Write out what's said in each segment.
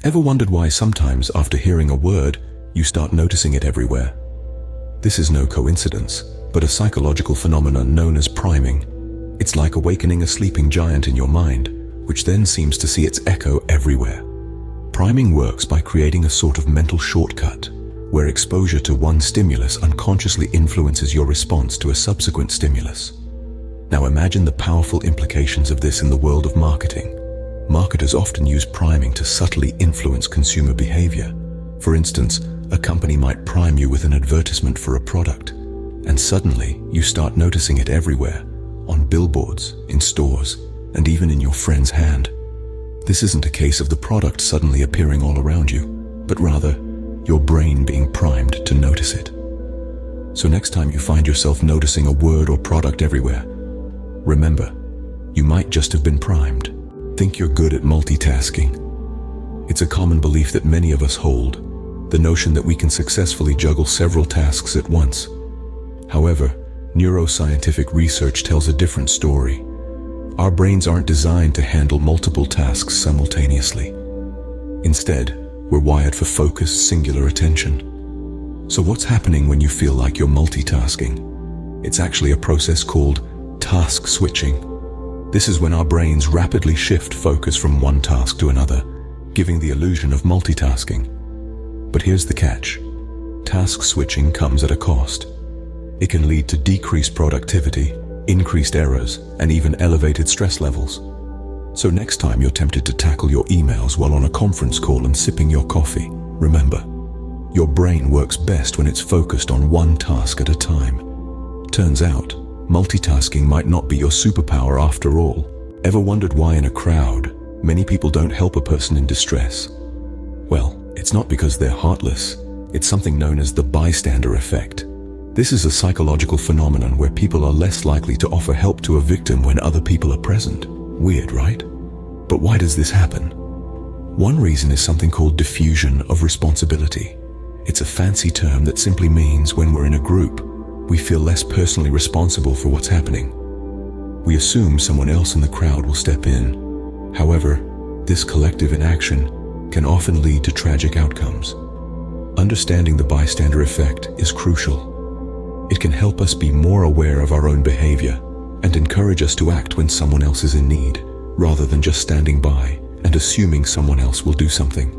Ever wondered why sometimes after hearing a word, you start noticing it everywhere? This is no coincidence, but a psychological phenomenon known as priming. It's like awakening a sleeping giant in your mind, which then seems to see its echo everywhere. Priming works by creating a sort of mental shortcut, where exposure to one stimulus unconsciously influences your response to a subsequent stimulus. Now imagine the powerful implications of this in the world of marketing. Marketers often use priming to subtly influence consumer behavior. For instance, a company might prime you with an advertisement for a product, and suddenly you start noticing it everywhere, on billboards, in stores, and even in your friend's hand. This isn't a case of the product suddenly appearing all around you, but rather, your brain being primed to notice it. So next time you find yourself noticing a word or product everywhere, remember, you might just have been primed. Think you're good at multitasking. It's a common belief that many of us hold, the notion that we can successfully juggle several tasks at once. However, neuroscientific research tells a different story. Our brains aren't designed to handle multiple tasks simultaneously. Instead, we're wired for focused, singular attention. So what's happening when you feel like you're multitasking? It's actually a process called task switching. This is when our brains rapidly shift focus from one task to another, giving the illusion of multitasking. But here's the catch. Task switching comes at a cost. It can lead to decreased productivity, increased errors, and even elevated stress levels. So next time you're tempted to tackle your emails while on a conference call and sipping your coffee, remember, your brain works best when it's focused on one task at a time. Turns out, multitasking might not be your superpower after all. Ever wondered why in a crowd, many people don't help a person in distress? Well, it's not because they're heartless. It's something known as the Bystander Effect. This is a psychological phenomenon where people are less likely to offer help to a victim when other people are present. Weird, right? But why does this happen? One reason is something called diffusion of responsibility. It's a fancy term that simply means when we're in a group, we feel less personally responsible for what's happening. We assume someone else in the crowd will step in. However, this collective inaction can often lead to tragic outcomes. Understanding the bystander effect is crucial. It can help us be more aware of our own behavior and encourage us to act when someone else is in need, rather than just standing by and assuming someone else will do something.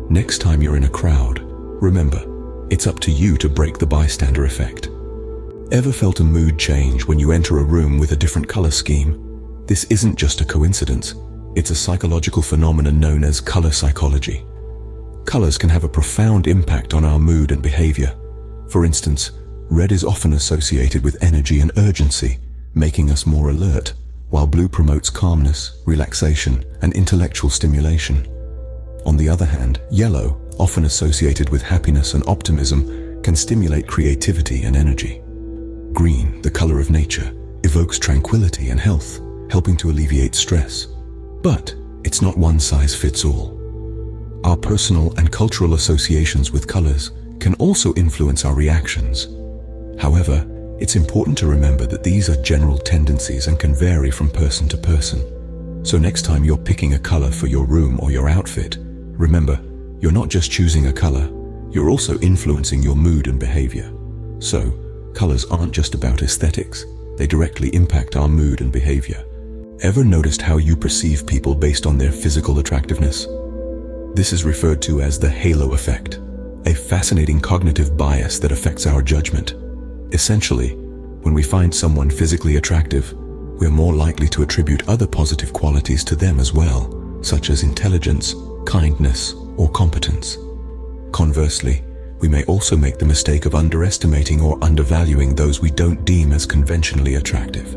Next time you're in a crowd, remember, it's up to you to break the bystander effect. Ever felt a mood change when you enter a room with a different color scheme? This isn't just a coincidence. It's a psychological phenomenon known as color psychology. Colors can have a profound impact on our mood and behavior. For instance, red is often associated with energy and urgency, making us more alert, while blue promotes calmness, relaxation, and intellectual stimulation. On the other hand, yellow, often associated with happiness and optimism, can stimulate creativity and energy. Green, the color of nature, evokes tranquility and health, helping to alleviate stress. But it's not one size fits all. Our personal and cultural associations with colors can also influence our reactions. However, it's important to remember that these are general tendencies and can vary from person to person. So next time you're picking a color for your room or your outfit, remember, you're not just choosing a color, you're also influencing your mood and behavior. So, colors aren't just about aesthetics, they directly impact our mood and behavior. Ever noticed how you perceive people based on their physical attractiveness? This is referred to as the halo effect, a fascinating cognitive bias that affects our judgment. Essentially, when we find someone physically attractive, we're more likely to attribute other positive qualities to them as well, such as intelligence, kindness, or competence. Conversely, we may also make the mistake of underestimating or undervaluing those we don't deem as conventionally attractive.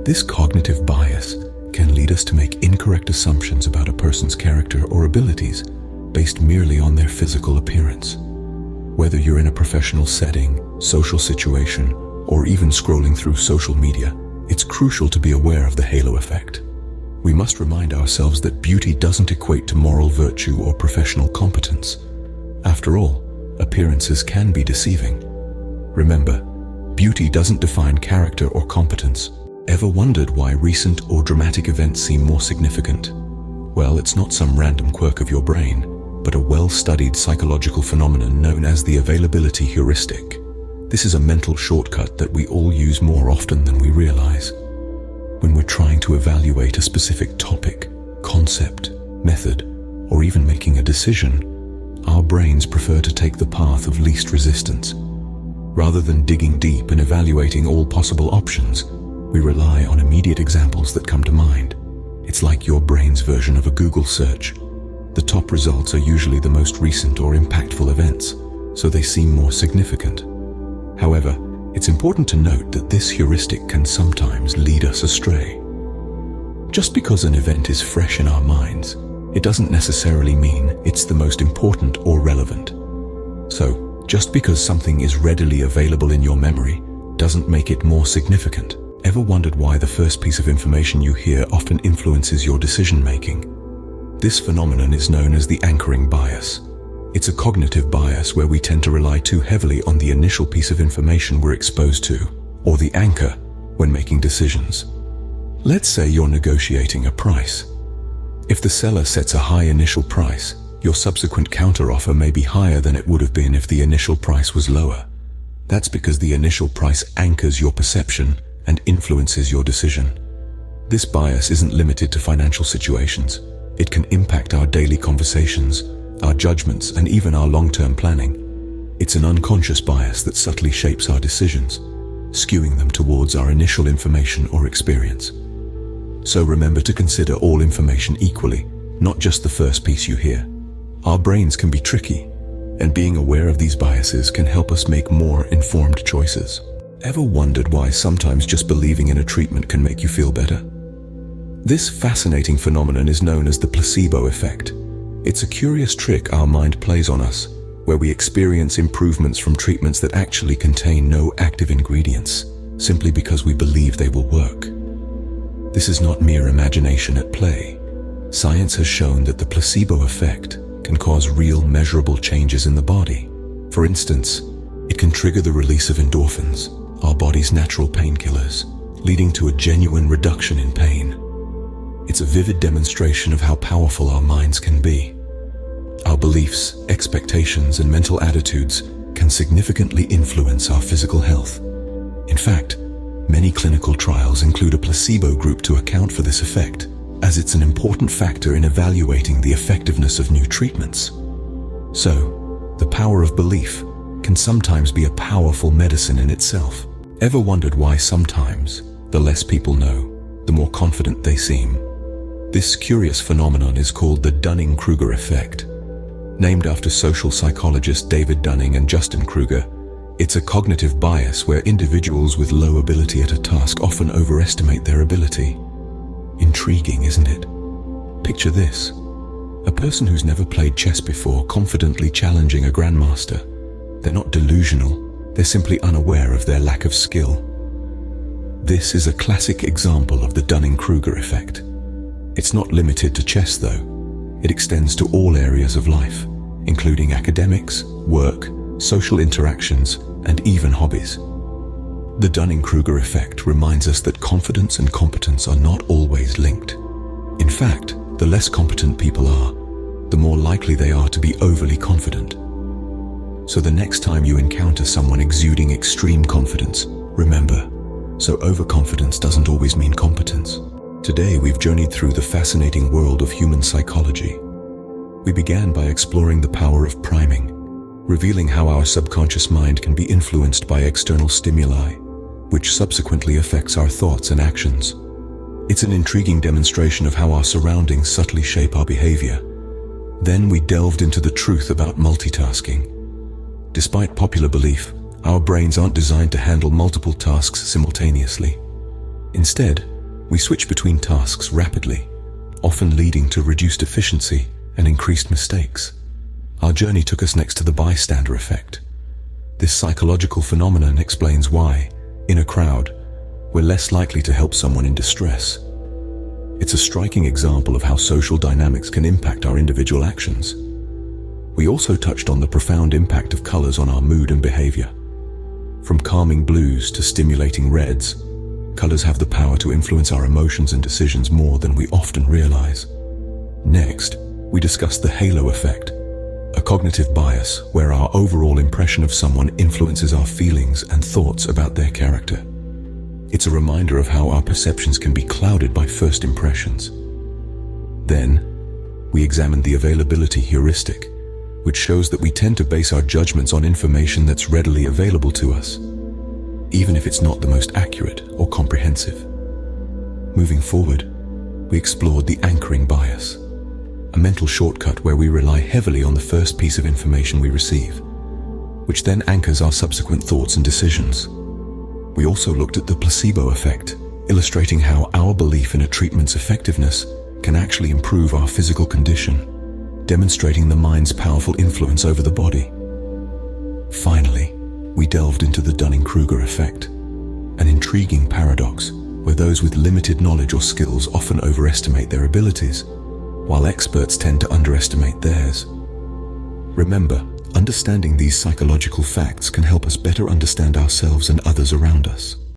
This cognitive bias can lead us to make incorrect assumptions about a person's character or abilities based merely on their physical appearance. Whether you're in a professional setting, social situation, or even scrolling through social media, it's crucial to be aware of the halo effect. We must remind ourselves that beauty doesn't equate to moral virtue or professional competence. After all, appearances can be deceiving. Remember, beauty doesn't define character or competence. Ever wondered why recent or dramatic events seem more significant? Well, it's not some random quirk of your brain, but a well-studied psychological phenomenon known as the availability heuristic. This is a mental shortcut that we all use more often than we realize. When we're trying to evaluate a specific topic, concept, method, or even making a decision, our brains prefer to take the path of least resistance. Rather than digging deep and evaluating all possible options, we rely on immediate examples that come to mind. It's like your brain's version of a Google search. The top results are usually the most recent or impactful events, so they seem more significant. However, it's important to note that this heuristic can sometimes lead us astray. Just because an event is fresh in our minds, it doesn't necessarily mean it's the most important or relevant. So, just because something is readily available in your memory doesn't make it more significant. Ever wondered why the first piece of information you hear often influences your decision-making? This phenomenon is known as the anchoring bias. It's a cognitive bias where we tend to rely too heavily on the initial piece of information we're exposed to, or the anchor, when making decisions. Let's say you're negotiating a price. If the seller sets a high initial price, your subsequent counteroffer may be higher than it would have been if the initial price was lower. That's because the initial price anchors your perception and influences your decision. This bias isn't limited to financial situations. It can impact our daily conversations, our judgments, and even our long-term planning. It's an unconscious bias that subtly shapes our decisions, skewing them towards our initial information or experience. So remember to consider all information equally, not just the first piece you hear. Our brains can be tricky, and being aware of these biases can help us make more informed choices. Ever wondered why sometimes just believing in a treatment can make you feel better? This fascinating phenomenon is known as the placebo effect. It's a curious trick our mind plays on us, where we experience improvements from treatments that actually contain no active ingredients, simply because we believe they will work. This is not mere imagination at play. Science has shown that the placebo effect can cause real measurable changes in the body. For instance, it can trigger the release of endorphins, our body's natural painkillers, leading to a genuine reduction in pain. It's a vivid demonstration of how powerful our minds can be. Our beliefs, expectations, and mental attitudes can significantly influence our physical health. In fact, many clinical trials include a placebo group to account for this effect, as it's an important factor in evaluating the effectiveness of new treatments. So, the power of belief can sometimes be a powerful medicine in itself. Ever wondered why sometimes the less people know, the more confident they seem? This curious phenomenon is called the Dunning-Kruger Effect. Named after social psychologists David Dunning and Justin Kruger, it's a cognitive bias where individuals with low ability at a task often overestimate their ability. Intriguing, isn't it? Picture this. A person who's never played chess before confidently challenging a grandmaster. They're not delusional, they're simply unaware of their lack of skill. This is a classic example of the Dunning-Kruger effect. It's not limited to chess though. It extends to all areas of life, including academics, work, social interactions, and even hobbies. The Dunning-Kruger effect reminds us that confidence and competence are not always linked. In fact, the less competent people are, the more likely they are to be overly confident. So the next time you encounter someone exuding extreme confidence, remember, so overconfidence doesn't always mean competence. Today we've journeyed through the fascinating world of human psychology. We began by exploring the power of priming, revealing how our subconscious mind can be influenced by external stimuli, which subsequently affects our thoughts and actions. It's an intriguing demonstration of how our surroundings subtly shape our behavior. Then we delved into the truth about multitasking. Despite popular belief, our brains aren't designed to handle multiple tasks simultaneously. Instead, we switch between tasks rapidly, often leading to reduced efficiency and increased mistakes. Our journey took us next to the bystander effect. This psychological phenomenon explains why, in a crowd, we're less likely to help someone in distress. It's a striking example of how social dynamics can impact our individual actions. We also touched on the profound impact of colors on our mood and behavior. From calming blues to stimulating reds, colors have the power to influence our emotions and decisions more than we often realize. Next, we discuss the halo effect, a cognitive bias where our overall impression of someone influences our feelings and thoughts about their character. It's a reminder of how our perceptions can be clouded by first impressions. Then, we examine the availability heuristic, which shows that we tend to base our judgments on information that's readily available to us, even if it's not the most accurate or comprehensive. Moving forward, we explored the anchoring bias, a mental shortcut where we rely heavily on the first piece of information we receive, which then anchors our subsequent thoughts and decisions. We also looked at the placebo effect, illustrating how our belief in a treatment's effectiveness can actually improve our physical condition, demonstrating the mind's powerful influence over the body. Finally, we delved into the Dunning-Kruger Effect, an intriguing paradox where those with limited knowledge or skills often overestimate their abilities, while experts tend to underestimate theirs. Remember, understanding these psychological facts can help us better understand ourselves and others around us.